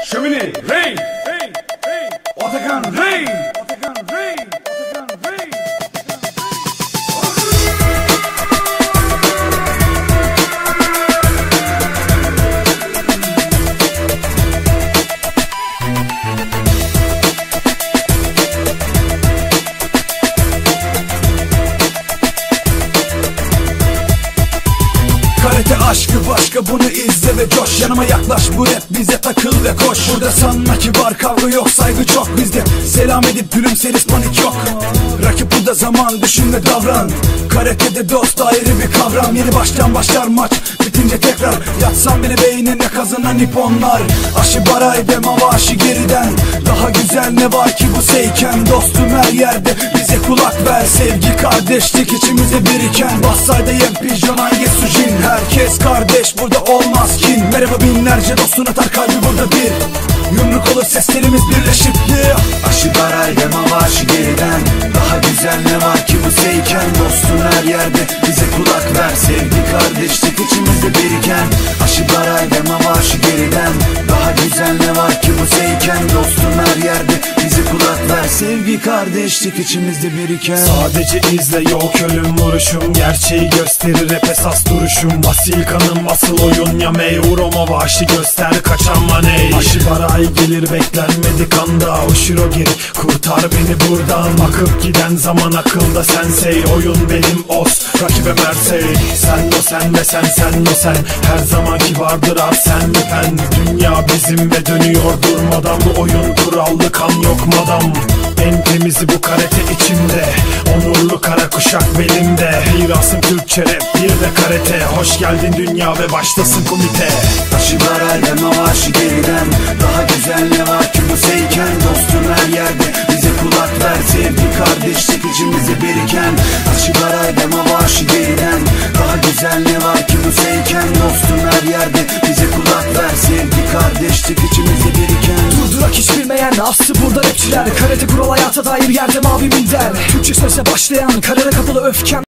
Şömine, rain, Atakan, rain, Atakan, rain, Atakan, rain. Karate aşkı başka, bunu izle ve coş. Yanıma yaklaş, bu rap bize takıl ve koş. Burada sanma ki var, kavga yok, saygı çok bizde. Selam edip gülümseriz, panik yok. Rakip burada zaman, düşün ve davran. Karate'de dost ayrı bir kavram. Yeni baştan başlar maç, bitince tekrar. Yatsan bile beynine kazanan iponlar. Aşı baray ve mavaşı geriden. Daha güzel ne var ki bu seyken. Dostum her yerde, bize kulak ver. Sevgi kardeşlik içimize biriken. Bassayda yem pijon, hangi sujin. Herkes kardeş, burada olmaz kin. Merhaba binlerce dostun atar, kalbi burada bir. Yumruk olur seslerimiz birleşip yeah. Aşı baray ve mavaşı geriden. Daha güzel ne var ki bu seyken. Dostun her yerde, bize kulak ver. Sevgi kardeşlik içimizde biriken. Aşı baray ve mavaşı geriden. Daha güzel ne var ki bu seyken. Dostun her yerde, bize kulak ver. Sevgi kardeşlik içimizde biriken. Sadece izle, yok ölüm vuruşum. Gerçeği gösterir hep esas duruşum. Asil kanım asıl oyun ya meyvur o mavaşı göster kaçan maney. Aşı baray gelir beklenmedi kanda. Oshiro geri kurtar beni buradan. Akıp giden zaman akılda sensei. Oyun benim os, rakibe mersey. Sen o sen ve sen o sen. Her zamanki vardır ar sen mi ben. Dünya bizim ve dönüyor durmadan. Bu oyun kurallı, kan yok madam. En temizi bu karate içimde. Onurlu kara kuşak belimde. Mirasım Türkçe rap, bir de karate. Hoş geldin dünya ve başlasın komite. Aşı baray ve mavaşı geriden. Daha güzel ne var ki bu seyken. Dostum her yerde, bize kulak ver. Sevgi kardeşlik içimize biriken. Aşı baray ve mavaşı geriden. Daha güzel ne var ki bu seyken. Dostum her yerde, bize kulak ver. Sevgi kardeşlik içimize biriken. Durdurak hiç bilmeyen, aslı burada rapçiler. Karate kural hayata dair, yerde mavi minder. Türkçe sözle başlayan, karara kapalı öfken.